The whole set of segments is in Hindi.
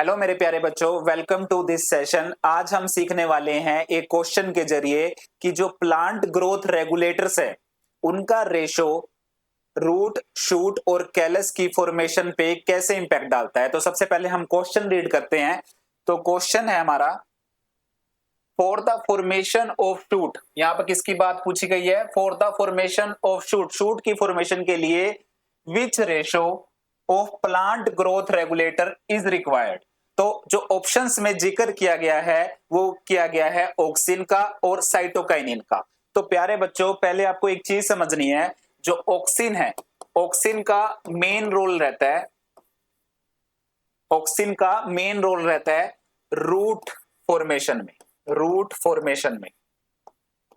हेलो मेरे प्यारे बच्चों, वेलकम टू दिस सेशन। आज हम सीखने वाले हैं एक क्वेश्चन के जरिए कि जो प्लांट ग्रोथ रेगुलेटर्स है उनका रेशो रूट, शूट और कैलस की फॉर्मेशन पे कैसे इंपैक्ट डालता है। तो सबसे पहले हम क्वेश्चन रीड करते हैं। तो क्वेश्चन है हमारा, for the formation of shoot, यहां पर किसकी बात पूछी गई है? For the formation of shoot, shoot की फॉर्मेशन के लिए which ratio of plant growth regulator is required. तो जो ऑप्शंस में जिक्र किया गया है वो किया गया है ऑक्सिन का और साइटोकाइनिन का। तो प्यारे बच्चों, पहले आपको एक चीज समझनी है, जो ऑक्सिन है, ऑक्सिन का मेन रोल रहता है, ऑक्सिन का मेन रोल रहता है रूट फॉर्मेशन में, रूट फॉर्मेशन में,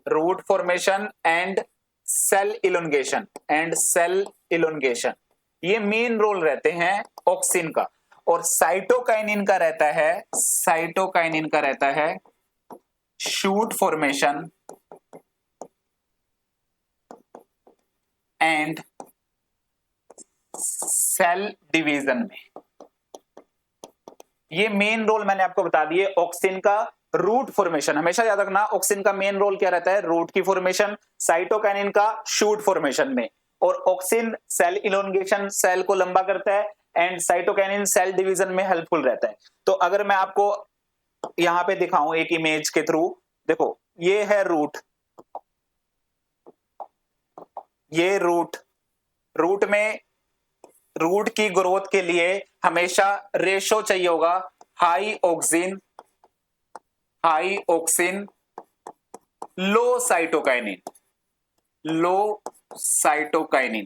root formation and cell elongation, and cell elongation, ये मेन रोल रहते हैं ऑक्सिन का। और साइटोकाइनिन का रहता है, साइटोकाइनिन का रहता है shoot formation and cell division में। ये मेन रोल मैंने आपको बता दिए। ऑक्सिन का रूट फॉर्मेशन, हमेशा याद रखना, ऑक्सिन का मेन रोल क्या रहता है? रूट की फॉर्मेशन, साइटोकाइनिन का शूट फॉर्मेशन में, और ऑक्सिन सेल इलोंगेशन, सेल को लंबा करता है, एंड साइटोकाइनिन सेल डिवीजन में हेल्पफुल रहता है। तो अगर मैं आपको यहां पे दिखाऊं एक इमेज के थ्रू, देखो ये है रूट, ये रूट, रूट में, रूट की ग्रोथ के लिए हमेशा रेशो चाहिए होगा हाई ऑक्सिन, हाई ऑक्सिन, लो साइटोकाइनिन, लो साइटोकाइनिन।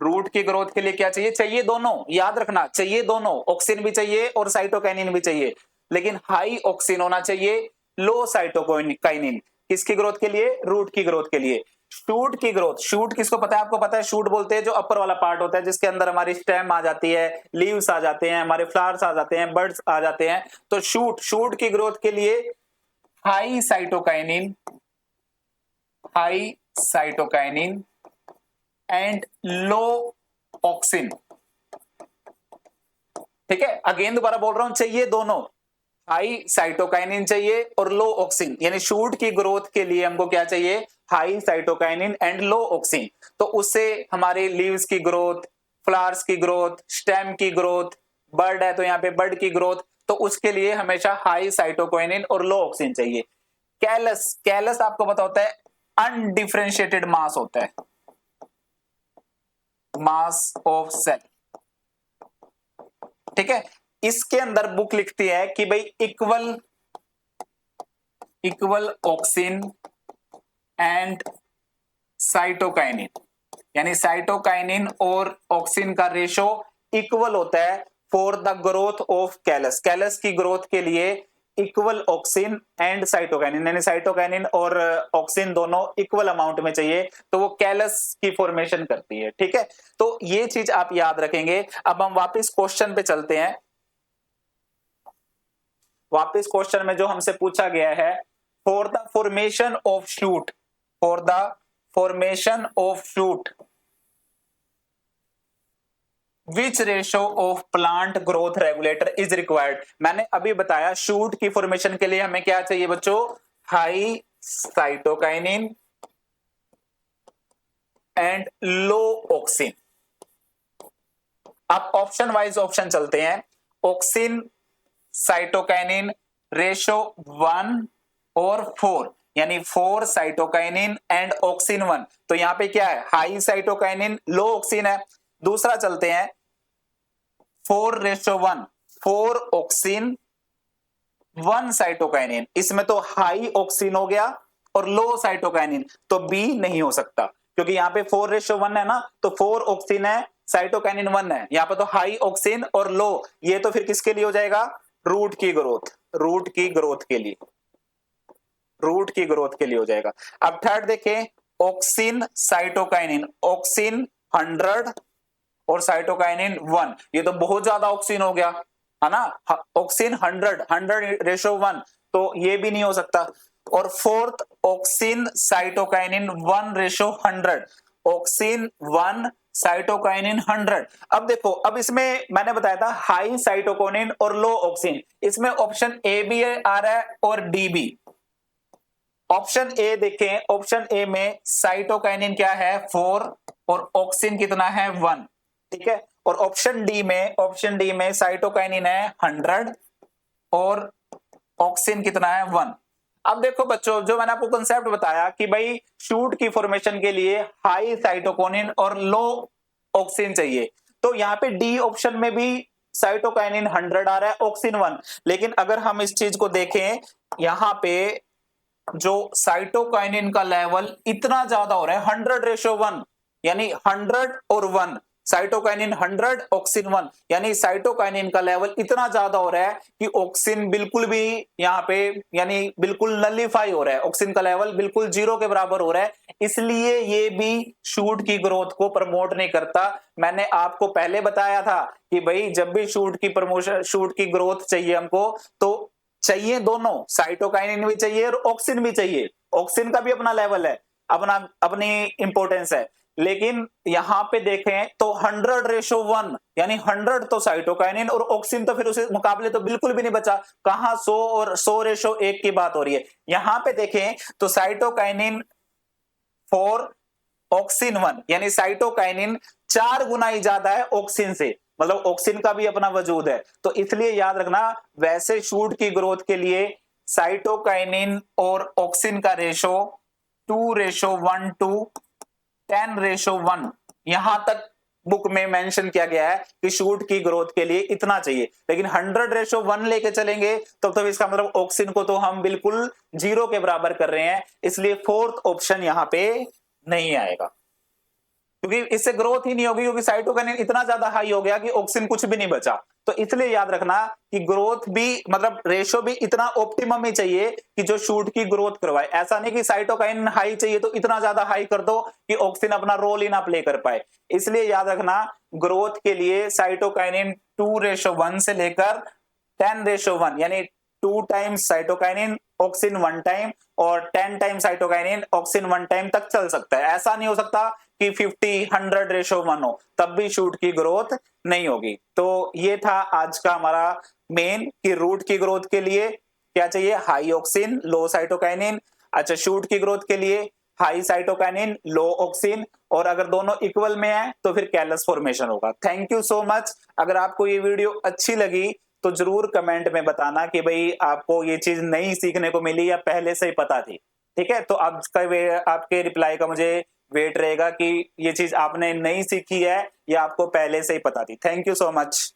रूट की ग्रोथ के लिए क्या चाहिए? चाहिए दोनों, याद रखना, चाहिए दोनों, ऑक्सिन भी चाहिए और साइटोकाइनिन भी चाहिए, लेकिन हाई ऑक्सिन होना चाहिए, लो साइटोकाइनिन। किसकी ग्रोथ के लिए? रूट की ग्रोथ के लिए। शूट की ग्रोथ, शूट किसको पता है? आपको पता है, शूट बोलते हैं जो अपर वाला पार्ट होता है जिसके अंदर हमारी स्टेम आ जाती है, लीव्स आ जाते हैं, हमारे फ्लावर्स आ जाते हैं, बर्ड्स आ जाते हैं। तो शूट, शूट की ग्रोथ के लिए high cytokinin, high cytokinin and low auxin. ठीक है, अगेन दोबारा बोल रहा हूं, चाहिए दोनों, हाई साइटोकाइनिन चाहिए और लो ऑक्सिन। यानी शूट की ग्रोथ के लिए हमको क्या चाहिए? High cytokinin and low auxin. तो उससे हमारे लीव्स की ग्रोथ, फ्लावर्स की ग्रोथ, स्टेम की ग्रोथ, बर्ड है तो यहाँ पे बर्ड की ग्रोथ, तो उसके लिए हमेशा हाई साइटोकाइनिन और लो ऑक्सिन चाहिए। कैलस, कैलस आपको पता होता है अनडिफरेंशिएटेड मास होता है, मास ऑफ सेल। ठीक है, इसके अंदर बुक लिखती है कि भाई equal, equal auxin and cytokinin, यानी साइटोकाइनिन और ऑक्सिन का रेशो इक्वल होता है for the growth of callus. Callus की ग्रोथ के लिए इक्वल ऑक्सिन एंड साइटोकाइनिन, यानी साइटोकाइनिन और ऑक्सिन दोनों इक्वल अमाउंट में चाहिए, तो वो कैलस की फॉर्मेशन करती है। ठीक है, तो ये चीज आप याद रखेंगे। अब हम वापस क्वेश्चन पे चलते हैं। वापस क्वेश्चन में जो हमसे पूछा गया है, for the formation of shoot, for the formation of shoot which ratio of plant growth regulator is required. मैंने अभी बताया शूट की फॉर्मेशन के लिए हमें क्या चाहिए बच्चों? High cytokinin and low auxin. अब ऑप्शन वाइज ऑप्शन चलते हैं। ऑक्सिन साइटोकाइनिन रेशो 1 और 4, यानी 4 साइटोकाइनिन एंड ऑक्सिन 1। तो यहां पे क्या है? हाई साइटोकाइनिन, लो ऑक्सिन है। दूसरा चलते हैं 4:1, 4 ऑक्सिन 1 साइटोकाइनिन, इसमें तो हाई ऑक्सिन हो गया और लो साइटोकाइनिन, तो बी नहीं हो सकता, क्योंकि यहां पे 4:1 है ना, तो 4 ऑक्सिन है, साइटोकाइनिन 1 है, यहां पे तो हाई ऑक्सिन और लो, ये तो फिर किसके लिए हो जाएगा? रूट की ग्रोथ, रूट की ग्रोथ के लिए, रूट की ग्रोथ के लिए हो जाएगा। अब थर्ड देखें, ऑक्सिन साइटोकाइनिन, ऑक्सिन 100 और साइटोकाइनिन 1, ये तो बहुत ज्यादा ऑक्सिन हो गया है ना, ऑक्सिन 100:1, तो ये भी नहीं हो सकता। और fourth auxin cytokinin 1:100, auxin 1 cytokinin 100। अब देखो, अब इसमें मैंने बताया था हाई साइटोकिनिन और लो ऑक्सिन, इसमें ऑप्शन ए भी आ रहा है और डी भी। ऑप्शन ए देखें, ऑप्शन ए में साइटोकाइनिन क्या है 4 और ऑक्सिन कितना है 1, ठीक है। और ऑप्शन डी में साइटोकाइनिन है 100 और ऑक्सिन कितना है 1। अब देखो बच्चों, जो मैंने आपको कंसेप्ट बताया कि भाई शूट की फॉर्मेशन के लिए हाई साइटोकिनिन और लो ऑक्सिन चाहिए, तो यहाँ पे डी ऑप्शन में भी साइटोकाइनिन 100 आ रहा है, ऑक्सिन 1। लेकिन अगर हम इस चीज को देखें, यहाँ पे जो साइटोकाइनिन का लेवल इतना ज्यादा हो रहा है 100:1, यानी 100 और 1, साइटोकाइनिन 100 ऑक्सिन 1, यानी साइटोकाइनिन का लेवल इतना ज्यादा हो रहा है कि ऑक्सिन बिल्कुल भी यहाँ पे यानी बिल्कुल नलिफाई हो रहा है, ऑक्सिन का लेवल बिल्कुल 0 के बराबर हो रहा है। इसलिए ये भी शूट की ग्रोथ को प्रमोट नहीं करता। मैंने आपको पहले बताया था कि भाई जब भी शूट की ग्रोथ चाहिए हमको, तो चाहिए दोनों, साइटोकाइनिन भी चाहिए और ऑक्सिन भी चाहिए। ऑक्सिन का भी अपना लेवल है, अपनी इंपॉर्टेंस है। लेकिन यहां पे देखें तो 100:1, यानी 100 तो साइटोकाइनिन और ऑक्सिन तो फिर उसे मुकाबले तो बिल्कुल भी नहीं बचा। कहां 100 और 100:1 की बात हो रही है। यहां पे देखें तो साइटोकाइनिन 4 ऑक्सिन 1, यानी साइटोकाइनिन 4 गुना ही ज्यादा है ऑक्सिन से, मतलब ऑक्सिन का भी अपना वजूद है। तो इसलिए याद रखना, वैसे शूट की ग्रोथ के लिए साइटोकाइनिन और ऑक्सिन का रेशो 2:1 to 10:1 यहां तक बुक में मेंशन किया गया है कि शूट की ग्रोथ के लिए इतना चाहिए। लेकिन 100:1 लेके चलेंगे तो इसका मतलब ऑक्सिन को तो हम बिल्कुल 0 के बराबर कर रहे हैं, इसलिए फोर्थ ऑप्शन यहां पे नहीं आएगा, क्योंकि इससे ग्रोथ ही नहीं होगी, क्योंकि साइटोकाइनिन इतना ज्यादा हाई हो गया कि ऑक्सिन कुछ भी नहीं बचा। तो इसलिए याद रखना कि ग्रोथ भी, मतलब रेशो भी इतना ऑप्टिमम ही चाहिए कि जो शूट की ग्रोथ करवाए। ऐसा नहीं कि साइटोकाइनिन हाई चाहिए तो इतना ज्यादा हाई कर दो कि ऑक्सिन अपना रोल ही ना प्ले कर पाए। इसलिए याद रखना, ग्रोथ के लिए साइटोकाइनिन 2:1 से लेकर 10:1, यानी 2 टाइम्स साइटोकाइनिन ऑक्सिन 1 टाइम और 10 टाइम साइटोकाइनिन ऑक्सिन 1 टाइम तक चल सकता है। ऐसा नहीं हो सकता कि 50:100:1 हो, तब भी शूट की ग्रोथ नहीं होगी। तो ये था आज का हमारा मेन, कि रूट की ग्रोथ के लिए क्या चाहिए, हाई ऑक्सिन लो साइटोकाइनिन। अच्छा, शूट की ग्रोथ के लिए हाई साइटोकाइनिन लो ऑक्सिन, और अगर दोनों इक्वल में है तो फिर कैलस फॉर्मेशन होगा। Thank you so much. अगर आपको ये वीडियो अच्छी लगी तो जरूर कमेंट में बताना कि भाई आपको ये चीज नई सीखने को मिली या पहले से ही पता थी। ठीक है, तो आपके रिप्लाई का मुझे वेट रहेगा कि ये चीज आपने नई सीखी है या आपको पहले से ही पता थी। Thank you so much.